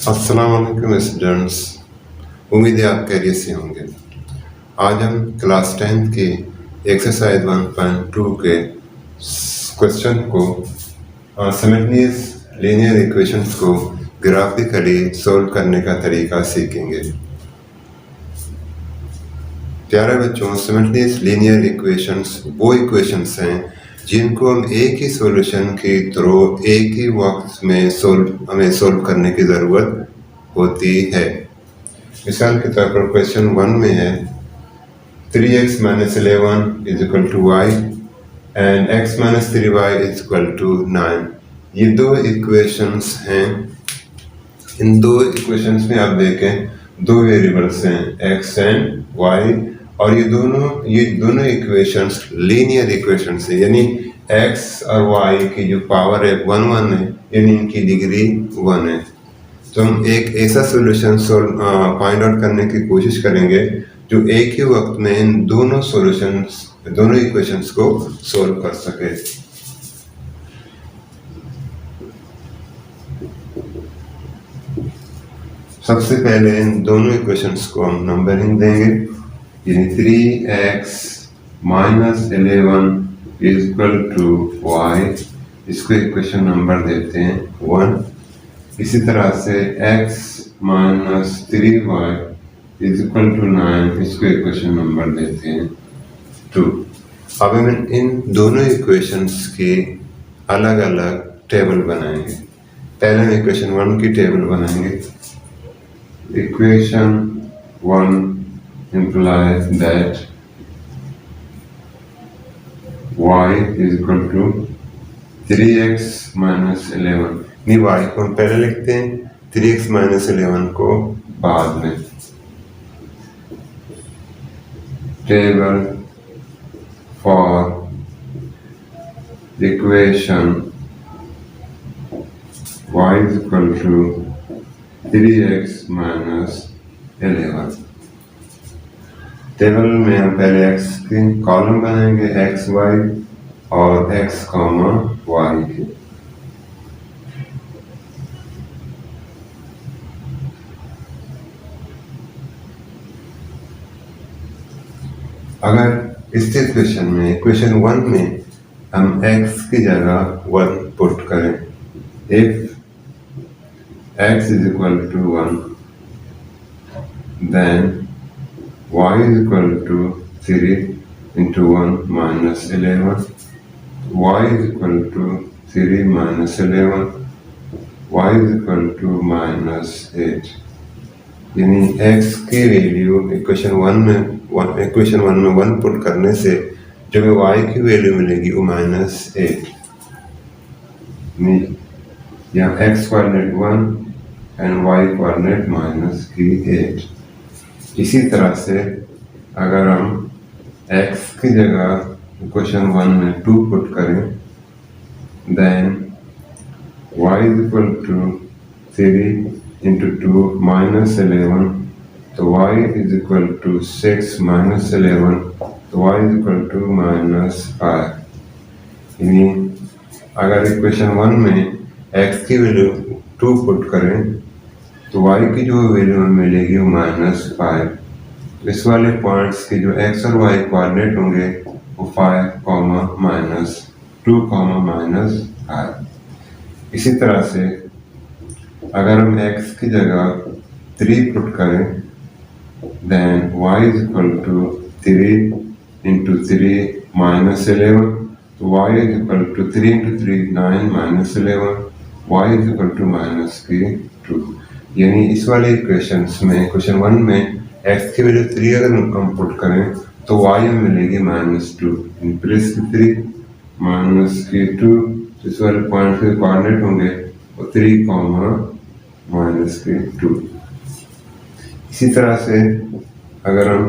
अस्सलाम वालेकुम स्टूडेंट्स। उम्मीद है आप खैरियत से होंगे। आज हम क्लास 10 की एक्सरसाइज 1.2 के क्वेश्चन को सिमल्टेनियस लीनियर इक्वेशंस को ग्राफिकली सॉल्व करने का तरीका सीखेंगे। प्यारे बच्चों, सिमल्टेनियस लीनियर इक्वेशंस वो इक्वेशंस हैं जिनको हम एक ही सॉल्यूशन के थ्रू एक ही वक्त में हमें सॉल्व करने की ज़रूरत होती है। मिसाल के तौर पर क्वेश्चन 1 में है 3x - 11 is equal to y and x - 3y is equal to 9। ये दो इक्वेशंस हैं। इन दो इक्वेशंस में आप देखें दो वेरिएबल्स हैं x एंड y, और ये दोनों इक्वेशंस लीनियर इक्वेशंस है, यानी x और y की जो पावर है 1 1 है, यानी इनकी डिग्री 1 है। तो हम एक ऐसा सॉल्यूशन फाइंड आउट करने की कोशिश करेंगे जो एक ही वक्त में इन दोनों इक्वेशंस को सॉल्व कर सके। सबसे पहले इन दोनों इक्वेशंस को हम नंबरिंग देंगे, यानी 3x - 11 is equal to y, इसको इक्वेशन नंबर देते हैं 1। इसी तरह से x - 3y is equal to 9, इसको इक्वेशन नंबर देते हैं 2। अब हम इन दोनों इक्वेशंस के अलग अलग टेबल बनाएंगे। पहले हम इक्वेशन 1 की टेबल बनाएंगे। Equation 1 implies that y is equal to 3x - 11। नहीं, y को हम पहले लिखते हैं, 3x - 11 को बाद में। Table for equation y is equal to 3x - 11। Table में हम पहले x की कॉलम बनाएंगे, x y और x, y की। अगर इस इक्वेशन में इक्वेशन 1 में हम x की जगह 1 पुट करें, if x is equal to 1 then y is equal to 3 into 1 minus 11, y is equal to 3 minus 11, y is equal to minus 8। यानी x की वैल्यू इक्वेशन 1 में 1 पुट करने से जो हमें y की वैल्यू मिलेगी वो -8। यहाँ x coordinate 1 and y coordinate -8। इसी तरह से अगर हम x की जगह इक्वेशन 1 में 2 पुट करें, then y is equal to 3 into 2 minus 11, तो y is equal to 6 minus 11, तो y is equal to -5। यानी अगर इक्वेशन 1 में x की वैल्यू 2 पुट करें तो y की जो वैल्यू हमें मिलेगी वो -5। इस वाले पॉइंट्स के जो x और y कोऑर्डिनेट होंगे वो 5, -2, -5। इसी तरह से अगर हम x की जगह 3 पुट करें, then y is equal to 3 into 3 minus 11, तो y is equal to 3 into 3 9 minus 11, y is equal to -2। यानी इस वाले इक्वेशंस में क्वेश्चन 1 में x की वैल्यू 3 अगर हम पुट करें तो y हमें मिलेगी -2, प्लस 3 -2। इस वाले पॉइंट के कोऑर्डिनेट होंगे वो 3, -2। इसी तरह से अगर हम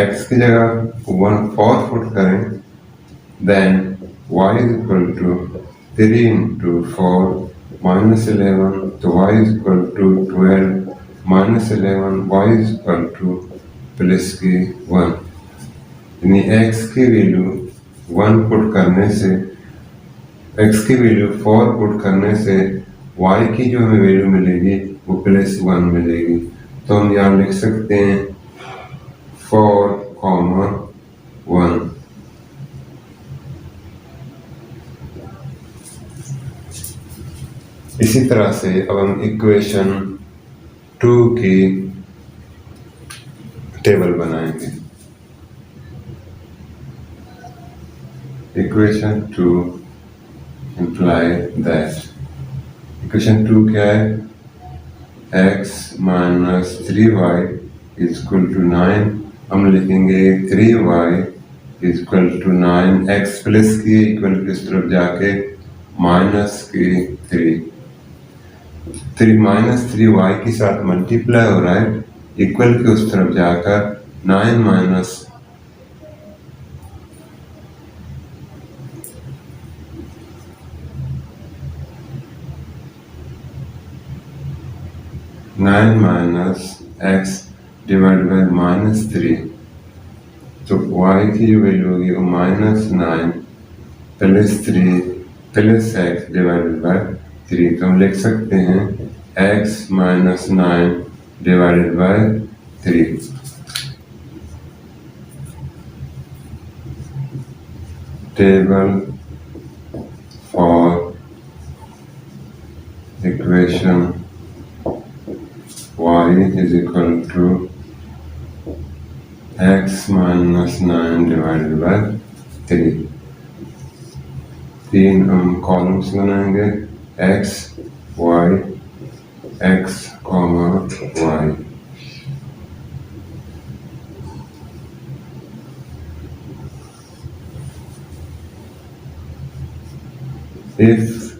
x की जगह 4 पुट करें, then y is equal to 3 into 4 -11, तो y is equal to 12 -11, y is equal to +1। यानी x की वैल्यू 1 पुट करने से, x की वैल्यू 4 पुट करने से y की जो हमें वैल्यू मिलेगी वो +1 मिलेगी। तो हम यहाँ लिख सकते हैं 4,1। इसी तरह से अब हम इक्वेशन 2 की टेबल बनाएंगे। इक्वेशन 2 imply that इक्वेशन 2 क्या है? x minus 3y is equal to 9। हम लिखेंगे 3y is equal to 9, x plus की इक्वल किस तरफ जाके माइनस की 3 माइनस 3y के साथ मल्टीप्लाई हो रहा है, इक्वल के उस तरफ जाकर 9 minus 9 minus x divide by -3। तो y की जो वैल्यू होगी वो -9 plus 3 plus x divided by 3। तो हम लिख सकते हैं x minus 9 divided by 3। Table for equation y is equal to x minus 9 divided by 3। 3 हम कॉलम्स बनाएंगे x y x y। if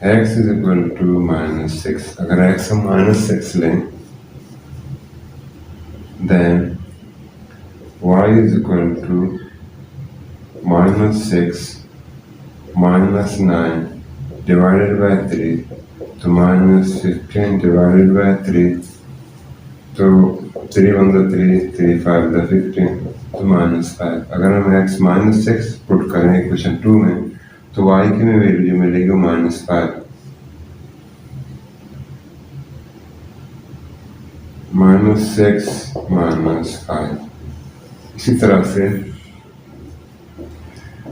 x is equal to -6, अगर x हम -6 लें, then y is equal to -6 minus 9 divided by 3, तो -15 divided by 3, तो 3 1 the 3, 3 5 the 15, तो -5। अगर हम x -6 पुट करें इक्वेशन 2 में, तो y की में वैल्यू मिलेगी -5। -6 -5। इसी तरह से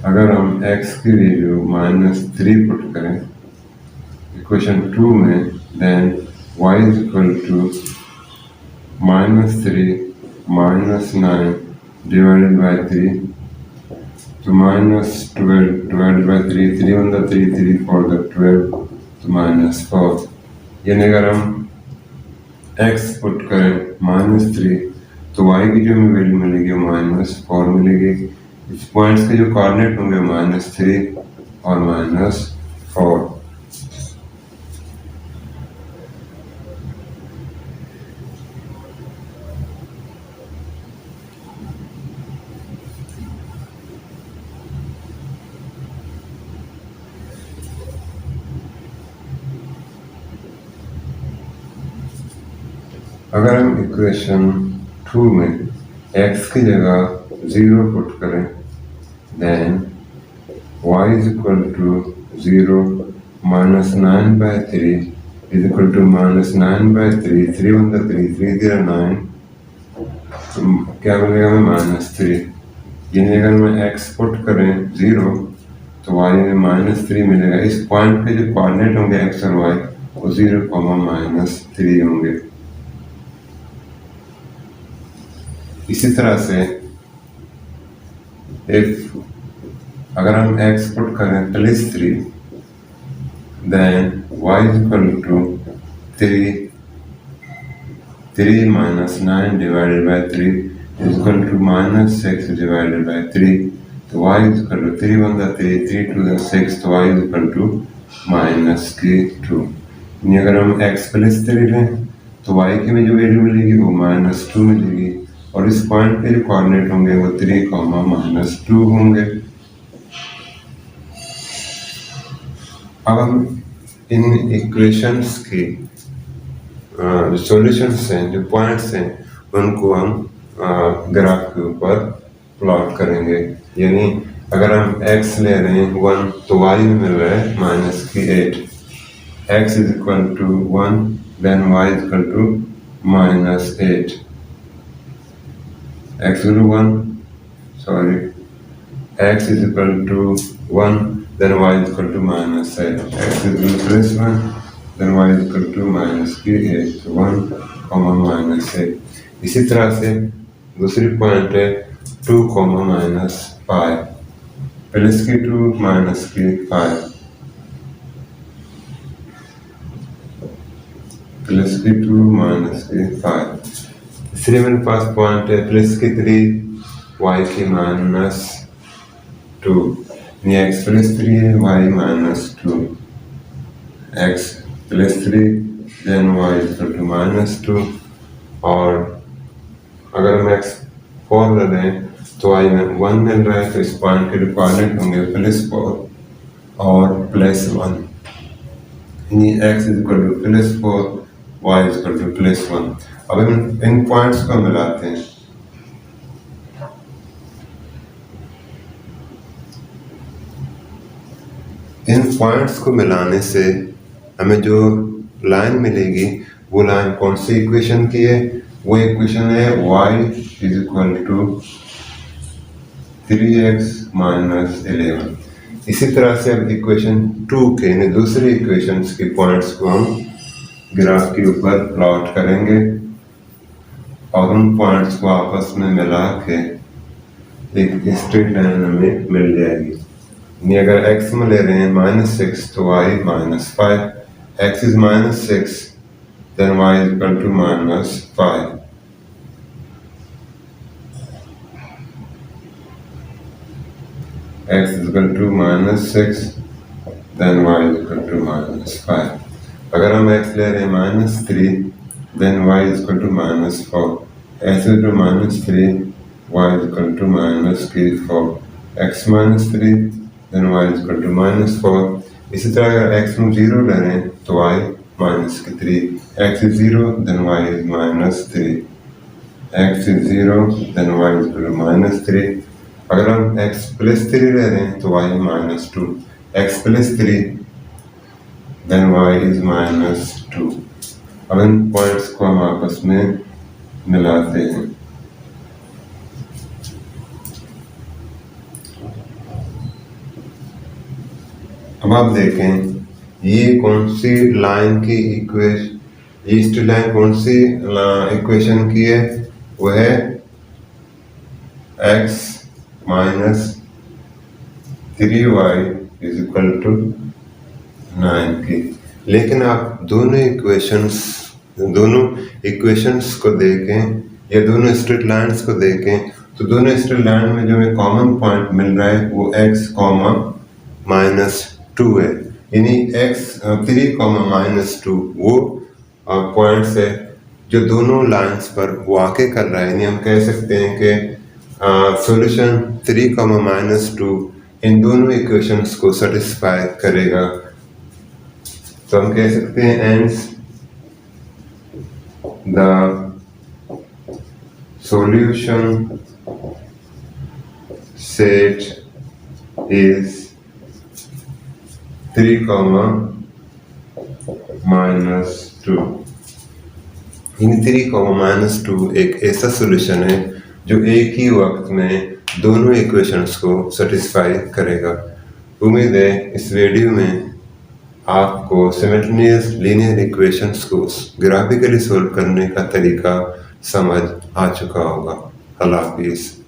अगर हम x की वैल्यू -3 पुट करें इक्वेशन 2 में, then y is equal to -3 -9 divided by 3, तो -12 डिवाइडेड बाई 3, 3 1 the 3, 3 4 the 12, तो -4। यानी अगर हम x पुट करें -3, तो y की जो हमें वैल्यू मिलेगी वो -4 मिलेगी। इस पॉइंट्स के जो कोऑर्डिनेट होंगे -3 और -4। अगर हम इक्वेशन 2 में x की जगह 0 पुट करें, then y is equal to 0 -9 by 3 is equal to -9 by 3, 3 1 the 3, 3 0 9, तो क्या मिलेगा हमें -3। यानी अगर मैं x पुट करें 0, तो y में -3 मिलेगा। इस पॉइंट पे जो कोऑर्डिनेट होंगे x और y वो 0, -3 होंगे। इसी तरह से अगर हम x पुट करें +3, then y is equal to 3 -9 divided by 3 is equal to -6 divided by 3, तो y is equal to 3 1 the 3, 3 2 the 6, तो y is equal to -2। अगर हम x +3 लें, तो y की में जो वैल्यू मिलेगी वो -2 मिलेगी, और इस पॉइंट पे जो कोऑर्डिनेट होंगे वो 3, -2 होंगे। अब हम इन इक्वेशंस के जो सॉल्यूशंस हैं, जो पॉइंट्स हैं, उनको हम ग्राफ के ऊपर प्लॉट करेंगे। यानी अगर हम x ले रहे हैं 1, तो y में मिल रहा है -8। x is equal to 1, then y is equal to minus 8. X equal to 1, sorry, x is equal to 1, then y is equal to minus 8. X is equal to plus 1, then y is equal to minus 8, 1, minus 8. इसी तरह से दूसरी point है 2, minus 5, plus की 2, minus की 5, plus की 2, minus की 5. इसलिए मेरे पास पॉइंट है प्लस की 3, y की माइनस 2, ये x प्लस 3 है, y minus 2, x plus 3, then y equal to minus 2. और अगर हम x 4 ले लें तो y में 1 मिल रहा है, तो इस पॉइंट के रिक्वायरमेंट होंगे प्लस 4 और प्लस 1. यानी x is equal two plus 4, y is equal two plus 1. अब हम इन पॉइंट्स को मिलाते हैं. इन पॉइंट्स को मिलाने से हमें जो लाइन मिलेगी वो लाइन कौन सी इक्वेशन की है? वो इक्वेशन है y is equal to 3x minus 11. इसी तरह से अब इक्वेशन 2 के यानी दूसरी इक्वेशंस के पॉइंट्स को हम ग्राफ के ऊपर प्लॉट करेंगे और उन पॉइंट्स को आपस में मिला के एक स्ट्रेट लाइन हमें मिल जाएगी. यानी अगर x में ले रहे हैं -6 तो y -5, x is -6 then y is equal to -5. x is equal to -6 then y is equal to -5. अगर हम x ले रहे हैं -3 then y is equal to -4, x is equal to -3, y is equal to -4, x -3 then y is equal to -4. इसी तरह अगर x में 0 ले रहे हैं तो y -3, x is 0 then y is -3, x is 0 then y is equal to -3. अगर हम x प्लस 3 ले रहे हैं तो y -2, x plus 3 then y is -2. अब इन पॉइंट्स को हम आपस में मिलाते हैं. अब आप देखें ये कौन सी लाइन की इक्वेशन, ये स्ट्रेट लाइन कौन सी इक्वेशन की है? वह है x minus 3y is equal to 9 की. लेकिन आप दोनों इक्वेशंस को देखें या दोनों स्ट्रेट लाइन्स को देखें तो दोनों स्ट्रेट लाइन में जो हमें कॉमन पॉइंट मिल रहा है वो x, -2 है. यानी x 3, -2 वो पॉइंट्स है जो दोनों लाइंस पर वाक़े कर रहा है. यानी हम कह सकते हैं कि सॉल्यूशन 3, -2 इन दोनों इक्वेशंस को सेटिस्फाई करेगा. तो हम कह सकते हैं ends the solution set is 3, -2. इन 3, -2 एक ऐसा सॉल्यूशन है जो एक ही वक्त में दोनों इक्वेशंस को सेटिस्फाई करेगा. उम्मीद है इस वीडियो में आपको सिमल्टेनियस लीनियर इक्वेशंस को ग्राफिकली सॉल्व करने का तरीका समझ आ चुका होगा. अल्लाह हाफिज़.